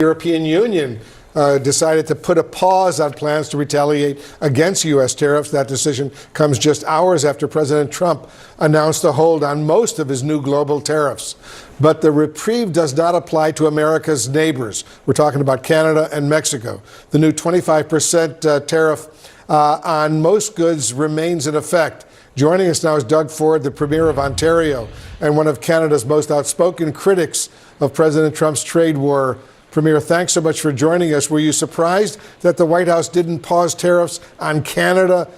European Union decided to put a pause on plans to retaliate against U.S. tariffs. That decision comes just hours after President Trump announced a hold on most of his new global tariffs. But the reprieve does not apply to America's neighbors. We're talking about Canada and Mexico. The new 25% tariff on most goods remains in effect. Joining us now is Doug Ford, the Premier of Ontario and one of Canada's most outspoken critics of President Trump's trade war. Premier, thanks so much for joining us. Were you surprised that the White House didn't pause tariffs on Canada,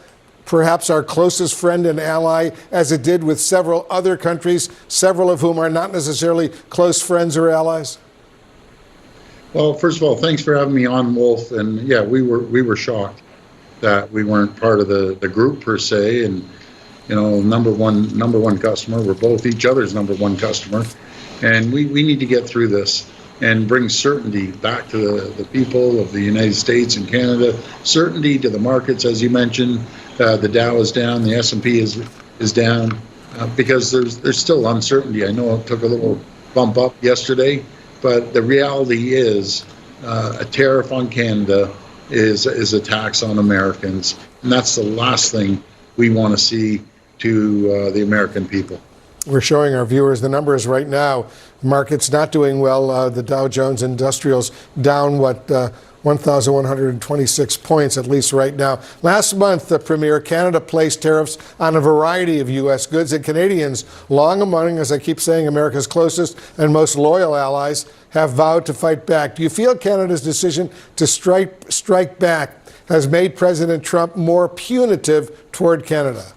perhaps our closest friend and ally, as it did with several other countries, several of whom are not necessarily close friends or allies? Well, first of all, thanks for having me on, Wolf. And yeah, we were shocked that we weren't part of the group per se. And you know, number one customer. We're both each other's number one customer, and we need to get through this and bring certainty back to the people of the United States and Canada, certainty to the markets, as you mentioned. The Dow is down, the S&P is down, because there's still uncertainty. I know it took a little bump up yesterday, but the reality is a tariff on Canada is a tax on Americans, and that's the last thing we want to see to the American people. We're showing our viewers the numbers right now. The market's not doing well. The Dow Jones Industrials down, 1,126 points, at least right now. Last month, the Premier, Canada placed tariffs on a variety of U.S. goods, and Canadians, long among, as I keep saying, America's closest and most loyal allies, have vowed to fight back. Do you feel Canada's decision to strike back has made President Trump more punitive toward Canada?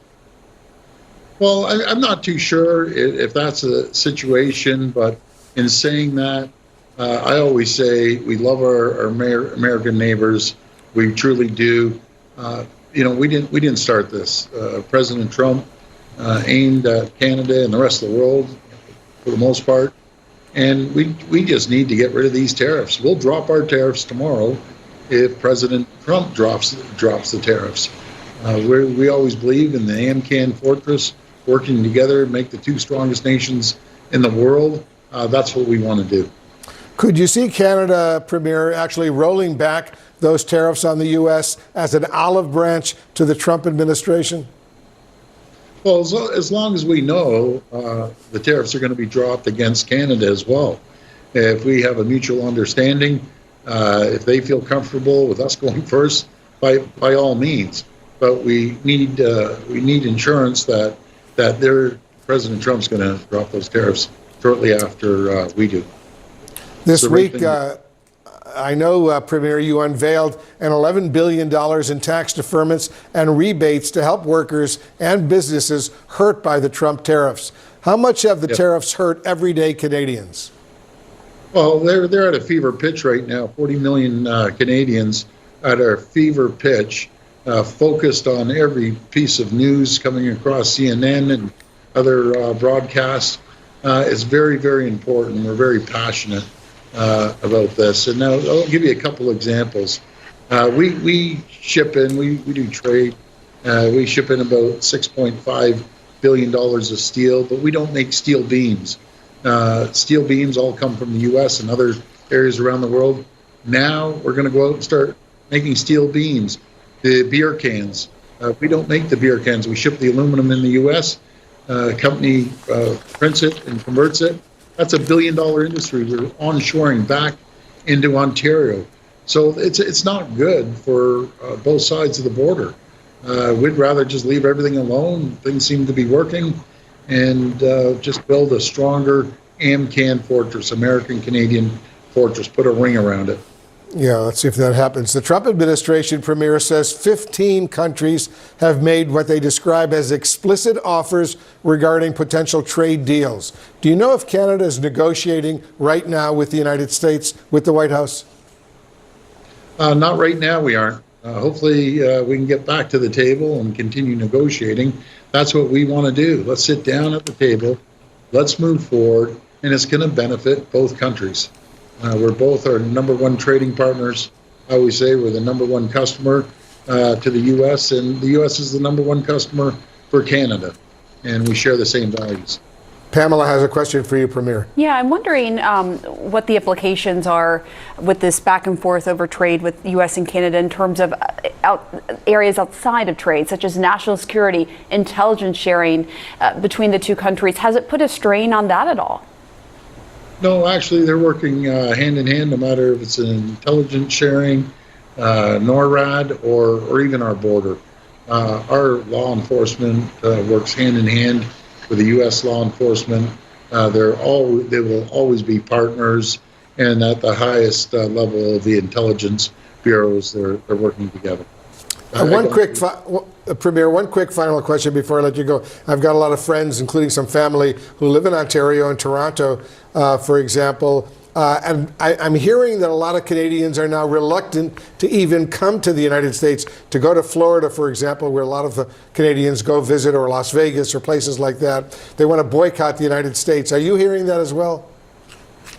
Well, I'm not too sure if that's a situation, but in saying that, I always say we love our American neighbors. We truly do. You know, we didn't start this. President Trump aimed at Canada and the rest of the world for the most part, and we just need to get rid of these tariffs. We'll drop our tariffs tomorrow if President Trump drops the tariffs. We always believe in the AMCAN fortress, working together, make the two strongest nations in the world. That's what we want to do. Could you see Canada, Premier, actually rolling back those tariffs on the U.S. as an olive branch to the Trump administration? Well, as long as we know the tariffs are going to be dropped against Canada as well. If we have a mutual understanding, if they feel comfortable with us going first, by all means. But we need insurance that President Trump's going to drop those tariffs shortly after we do. This week, I know, Premier, you unveiled an $11 billion in tax deferments and rebates to help workers and businesses hurt by the Trump tariffs. How much have the tariffs hurt everyday Canadians? Well, they're at a fever pitch right now. 40 million Canadians at a fever pitch. Focused on every piece of news coming across CNN and other broadcasts. It's very, very important. We're very passionate about this. And now I'll give you a couple examples. We ship in, we do trade. We ship in about $6.5 billion of steel, but we don't make steel beams. Steel beams all come from the U.S. and other areas around the world. Now we're going to go out and start making steel beams. The beer cans, we don't make the beer cans. We ship the aluminum in the U.S. Company prints it and converts it. That's a $1 billion industry. We're onshoring back into Ontario. So it's not good for both sides of the border. We'd rather just leave everything alone. Things seem to be working, and just build a stronger AMCAN fortress, American Canadian fortress, put a ring around it. Yeah, let's see if that happens. The Trump administration, Premier, says 15 countries have made what they describe as explicit offers regarding potential trade deals. Do you know if Canada is negotiating right now with the United States, with the White House? Not right now, we aren't. Hopefully we can get back to the table and continue negotiating. That's what we want to do. Let's sit down at the table. Let's move forward, and it's going to benefit both countries. We're both our number one trading partners. I always say we're the number one customer to the U.S., and the U.S. is the number one customer for Canada, and we share the same values. Pamela has a question for you, Premier. Yeah, I'm wondering what the implications are with this back and forth over trade with the U.S. and Canada in terms of areas outside of trade, such as national security, intelligence sharing between the two countries. Has it put a strain on that at all? No, actually, they're working hand in hand, no matter if it's an intelligence sharing, NORAD, or even our border. Our law enforcement works hand in hand with the U.S. law enforcement. They will always be partners, and at the highest level of the intelligence bureaus, they're working together. Premier, one quick final question before I let you go. I've got a lot of friends, including some family, who live in Ontario and Toronto, for example. And I'm hearing that a lot of Canadians are now reluctant to even come to the United States, to go to Florida, for example, where a lot of the Canadians go visit, or Las Vegas or places like that. They want to boycott the United States. Are you hearing that as well?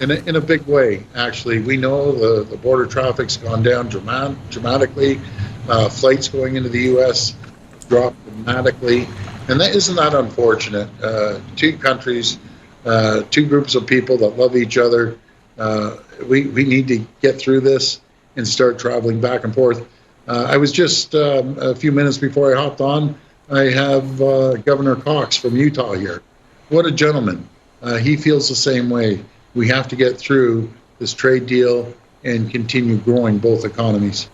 In a big way, actually. We know the border traffic's gone down dramatically. Flights going into the U.S. dropped dramatically. And isn't that unfortunate? Two countries, two groups of people that love each other. We need to get through this and start traveling back and forth. I was just a few minutes before I hopped on, I have Governor Cox from Utah here. What a gentleman. He feels the same way. We have to get through this trade deal and continue growing both economies.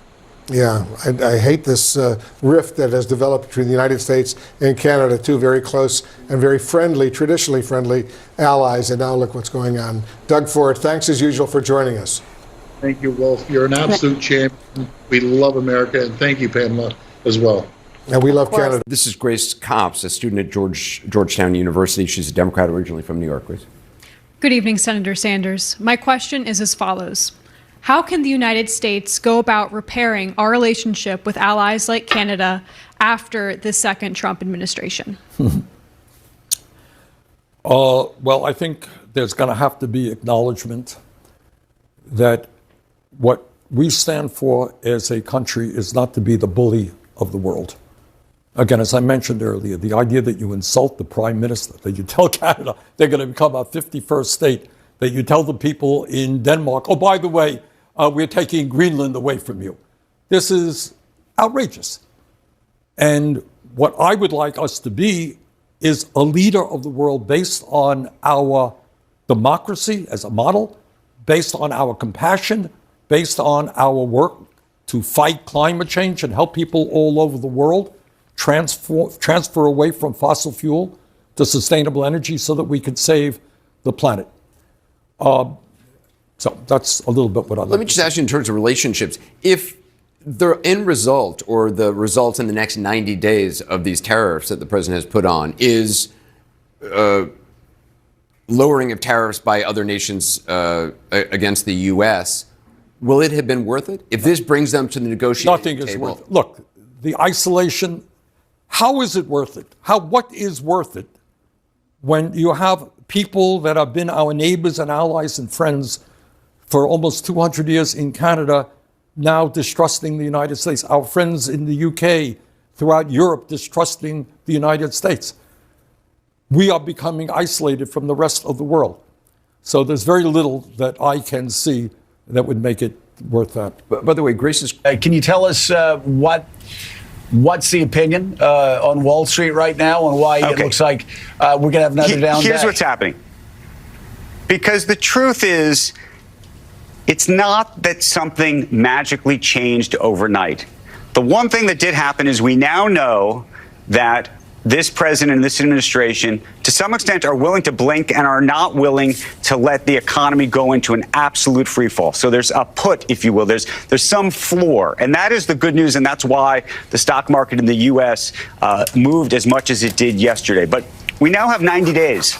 Yeah, I hate this rift that has developed between the United States and Canada, two very close and very friendly, traditionally friendly allies, and now look what's going on. Doug Ford, thanks as usual for joining us. Thank you, Wolf. You're an absolute champion. We love America, and thank you, Pamela, as well. And we love Canada. This is Grace Copps, a student at Georgetown University. She's a Democrat originally from New York. Grace. Good evening, Senator Sanders. My question is as follows. How can the United States go about repairing our relationship with allies like Canada after the second Trump administration? Well, I think there's going to have to be acknowledgement that what we stand for as a country is not to be the bully of the world. Again, as I mentioned earlier, the idea that you insult the Prime Minister, that you tell Canada they're going to become our 51st state, that you tell the people in Denmark, oh, by the way, we're taking Greenland away from you. This is outrageous. And what I would like us to be is a leader of the world based on our democracy as a model, based on our compassion, based on our work to fight climate change and help people all over the world transfer away from fossil fuel to sustainable energy so that we can save the planet. So that's a little bit what I'd like. Let me just ask you in terms of relationships. If the end result or the results in the next 90 days of these tariffs that the president has put on is lowering of tariffs by other nations against the U.S., will it have been worth it? If this brings them to the negotiating Nothing is table? worth it. Look, the isolation, how is it worth it? What is worth it when you have people that have been our neighbors and allies and friends for almost 200 years in Canada now distrusting the United States, our friends in the UK, throughout Europe distrusting the United States? We are becoming isolated from the rest of the world. So there's very little that I can see that would make it worth that. But, by the way, Grace is... Can you tell us what's the opinion on Wall Street right now and why it looks like we're going to have another down day? Here's what's happening. Because the truth is, it's not that something magically changed overnight. The one thing that did happen is we now know that this president and this administration, to some extent, are willing to blink and are not willing to let the economy go into an absolute free fall. So there's a put, if you will. There's some floor. And that is the good news. And that's why the stock market in the U.S. Moved as much as it did yesterday. But we now have 90 days.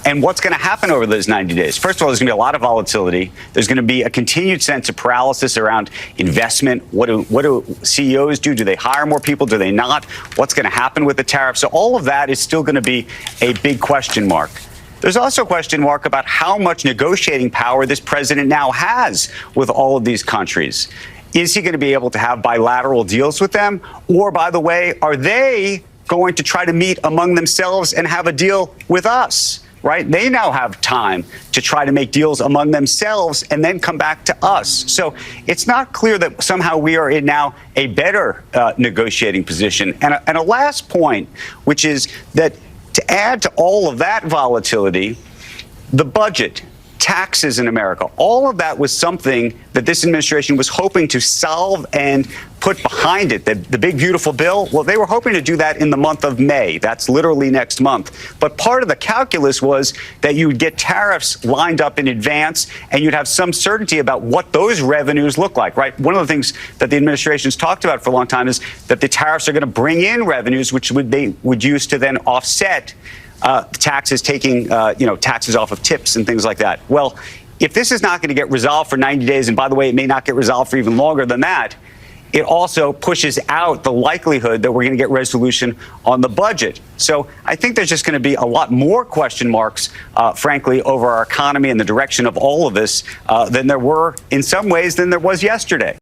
And what's going to happen over those 90 days? First of all, there's going to be a lot of volatility. There's going to be a continued sense of paralysis around investment. What do CEOs do? Do they hire more people? Do they not? What's going to happen with the tariffs? So all of that is still going to be a big question mark. There's also a question mark about how much negotiating power this president now has with all of these countries. Is he going to be able to have bilateral deals with them? Or, by the way, are they going to try to meet among themselves and have a deal with us. Right? They now have time to try to make deals among themselves and then come back to us. So it's not clear that somehow we are in now a better negotiating position. And a last point, which is that to add to all of that volatility, the budget, taxes in America, all of that was something that this administration was hoping to solve and put behind it. The big, beautiful bill, well, they were hoping to do that in the month of May. That's literally next month. But part of the calculus was that you would get tariffs lined up in advance and you'd have some certainty about what those revenues look like, right? One of the things that the administration's talked about for a long time is that the tariffs are going to bring in revenues, which they would use to then offset taxes, taking taxes off of tips and things like that. Well, if this is not going to get resolved for 90 days, and by the way, it may not get resolved for even longer than that, it also pushes out the likelihood that we're going to get resolution on the budget. So I think there's just going to be a lot more question marks, frankly, over our economy and the direction of all of this than there were in some ways than there was yesterday.